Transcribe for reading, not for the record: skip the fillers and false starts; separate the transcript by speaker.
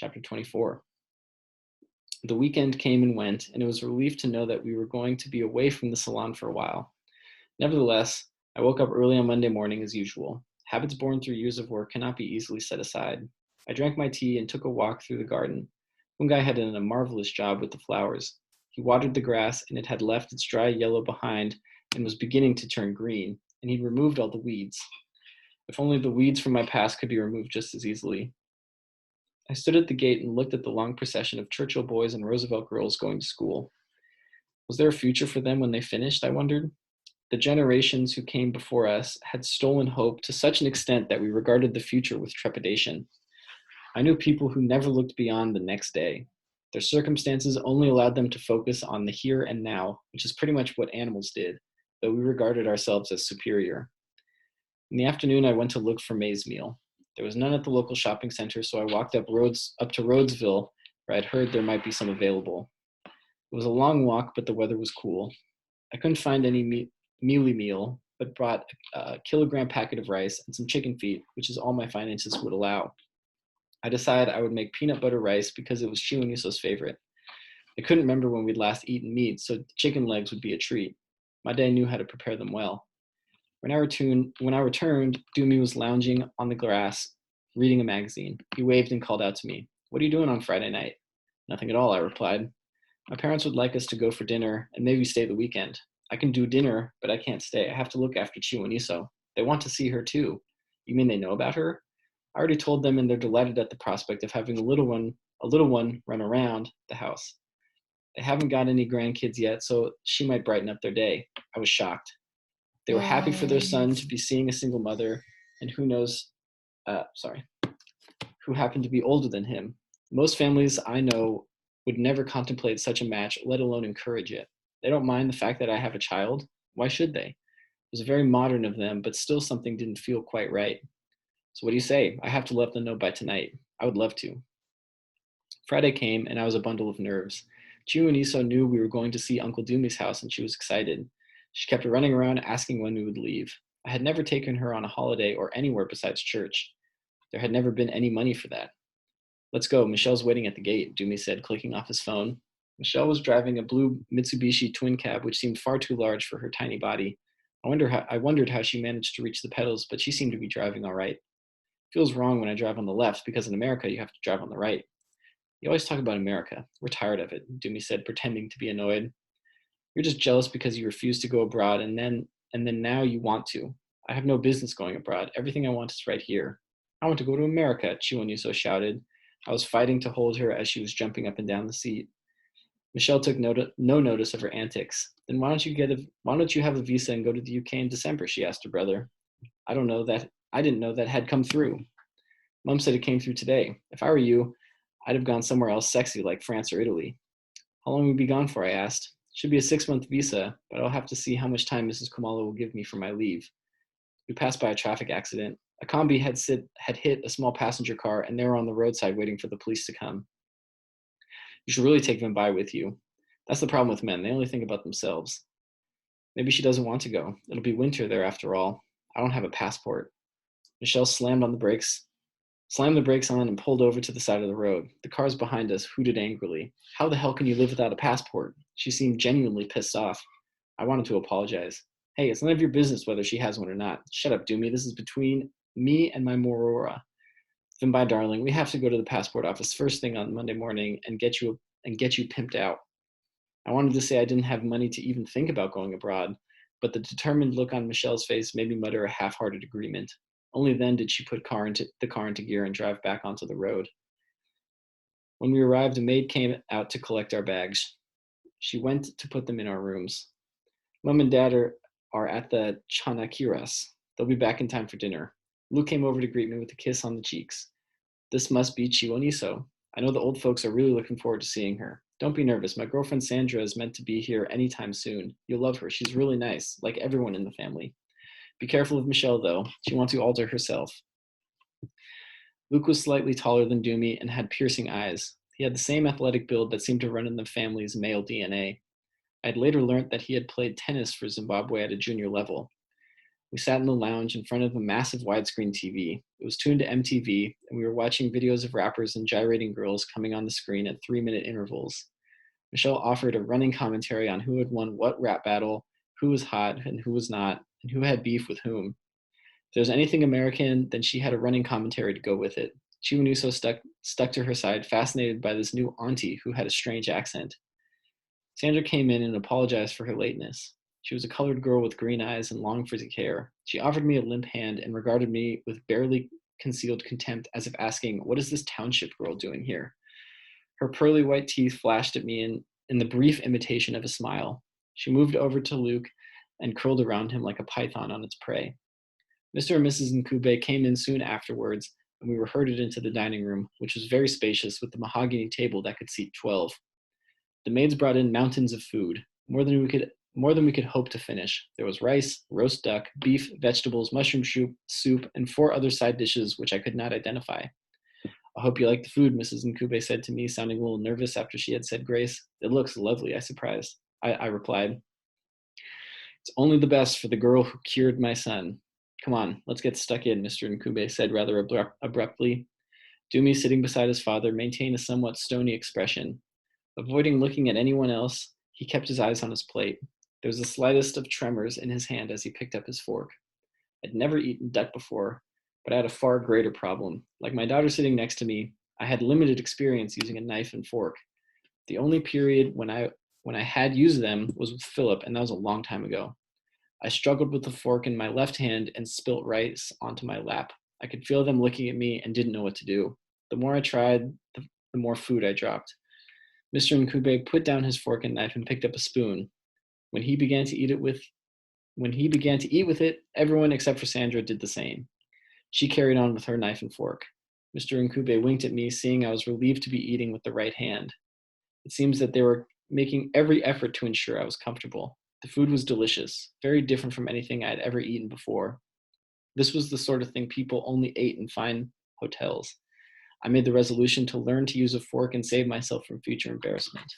Speaker 1: Chapter 24. The weekend came and went, and it was a relief to know that we were going to be away from the salon for a while. Nevertheless, I woke up early on Monday morning as usual. Habits born through years of work cannot be easily set aside. I drank my tea and took a walk through the garden. Fungai had done a marvelous job with the flowers. He watered the grass, and it had left its dry yellow behind and was beginning to turn green, and he'd removed all the weeds. If only the weeds from my past could be removed just as easily. I stood at the gate and looked at the long procession of Churchill boys and Roosevelt girls going to school. Was there a future for them when they finished, I wondered? The generations who came before us had stolen hope to such an extent that we regarded the future with trepidation. I knew people who never looked beyond the next day. Their circumstances only allowed them to focus on the here and now, which is pretty much what animals did, though we regarded ourselves as superior. In the afternoon, I went to look for maize meal. There was none at the local shopping center, so I walked up to Rhodesville, where I'd heard there might be some available. It was a long walk, but the weather was cool. I couldn't find any mealy meal, but brought a kilogram packet of rice and some chicken feet, which is all my finances would allow. I decided I would make peanut butter rice because it was Chiwoniso's favorite. I couldn't remember when we'd last eaten meat, so chicken legs would be a treat. My dad knew how to prepare them well. When I returned, Doomy was lounging on the grass, reading a magazine. He waved and called out to me. "What are you doing on Friday night?" "Nothing at all," I replied. "My parents would like us to go for dinner and maybe stay the weekend. I can do dinner, but I can't stay. I have to look after Chiwoniso. They want to see her too." "You mean they know about her?" "I already told them, and they're delighted at the prospect of having a little one run around the house. They haven't got any grandkids yet, so she might brighten up their day." I was shocked. They were happy for their son to be seeing a single mother, and who happened to be older than him. Most families I know would never contemplate such a match, let alone encourage it. They don't mind the fact that I have a child. Why should they? It was very modern of them, but still something didn't feel quite right. "So what do you say? I have to let them know by tonight." "I would love to." Friday came, and I was a bundle of nerves. Chiwoniso knew we were going to see Uncle Doomy's house, and she was excited. She kept running around asking when we would leave. I had never taken her on a holiday or anywhere besides church. There had never been any money for that. "Let's go. Michelle's waiting at the gate," Doomy said, clicking off his phone. Michelle was driving a blue Mitsubishi twin cab, which seemed far too large for her tiny body. I wondered how she managed to reach the pedals, but she seemed to be driving all right. "Feels wrong when I drive on the left, because in America you have to drive on the right." "You always talk about America. We're tired of it," Doomy said, pretending to be annoyed. "You're just jealous because you refused to go abroad, and then now you want to. I have no business going abroad. Everything I want is right here." "I want to go to America," Chiwoniso shouted. I was fighting to hold her as she was jumping up and down the seat. Michelle took no notice of her antics. "Then why don't you have a visa and go to the UK in December?" she asked her brother. I didn't know that had come through." "Mom said it came through today. If I were you, I'd have gone somewhere else sexy like France or Italy." "How long will we be gone for?" I asked. "Should be a 6-month visa, but I'll have to see how much time Mrs. Kumalo will give me for my leave." We passed by a traffic accident. A combi had hit a small passenger car, and they were on the roadside waiting for the police to come. "You should really take Vimbai with you." "That's the problem with men. They only think about themselves." "Maybe she doesn't want to go. It'll be winter there after all. I don't have a passport." Michelle slammed the brakes on and pulled over to the side of the road. The cars behind us hooted angrily. "How the hell can you live without a passport?" She seemed genuinely pissed off. I wanted to apologize. "Hey, it's none of your business whether she has one or not." "Shut up, Doomy. This is between me and my Morora. Vimbai, darling, we have to go to the passport office first thing on Monday morning and get you pimped out." I wanted to say I didn't have money to even think about going abroad, but the determined look on Michelle's face made me mutter a half-hearted agreement. Only then did she put the car into gear and drive back onto the road. When we arrived, a maid came out to collect our bags. She went to put them in our rooms. "Mom and Dad are at the Chanakiras. They'll be back in time for dinner." Luke came over to greet me with a kiss on the cheeks. "This must be Chiwoniso. I know the old folks are really looking forward to seeing her. Don't be nervous. My girlfriend Sandra is meant to be here anytime soon. You'll love her. She's really nice, like everyone in the family. Be careful of Michelle, though. She wants to alter herself." Luke was slightly taller than Doomy and had piercing eyes. He had the same athletic build that seemed to run in the family's male DNA. I had later learned that he had played tennis for Zimbabwe at a junior level. We sat in the lounge in front of a massive widescreen TV. It was tuned to MTV, and we were watching videos of rappers and gyrating girls coming on the screen at 3-minute intervals. Michelle offered a running commentary on who had won what rap battle, who was hot and who was not, and who had beef with whom. If there was anything American, then she had a running commentary to go with it. Chiwanuso stuck to her side, fascinated by this new auntie who had a strange accent. Sandra came in and apologized for her lateness. She was a colored girl with green eyes and long frizzy hair. She offered me a limp hand and regarded me with barely concealed contempt, as if asking, "What is this township girl doing here?" Her pearly white teeth flashed at me in the brief imitation of a smile. She moved over to Luke and curled around him like a python on its prey. Mr. and Mrs. Nkube came in soon afterwards, and we were herded into the dining room, which was very spacious with a mahogany table that could seat 12. The maids brought in mountains of food, more than we could hope to finish. There was rice, roast duck, beef, vegetables, mushroom soup, and 4 other side dishes which I could not identify. "I hope you like the food," Mrs. Nkube said to me, sounding a little nervous after she had said grace. "It looks lovely," I replied. "It's only the best for the girl who cured my son. Come on, let's get stuck in," Mr. Nkube said rather abruptly. Dumi, sitting beside his father, maintained a somewhat stony expression. Avoiding looking at anyone else, he kept his eyes on his plate. There was the slightest of tremors in his hand as he picked up his fork. I'd never eaten duck before, but I had a far greater problem. Like my daughter sitting next to me, I had limited experience using a knife and fork. The only period when I had used them was with Philip, and that was a long time ago. I struggled with the fork in my left hand and spilt rice onto my lap. I could feel them looking at me and didn't know what to do. The more I tried, the more food I dropped. Mr. Nkube put down his fork and knife and picked up a spoon. When he began to eat with it, everyone except for Sandra did the same. She carried on with her knife and fork. Mr. Nkube winked at me, seeing I was relieved to be eating with the right hand. It seems that they were making every effort to ensure I was comfortable. The food was delicious, very different from anything I had ever eaten before. This was the sort of thing people only ate in fine hotels. I made the resolution to learn to use a fork and save myself from future embarrassment.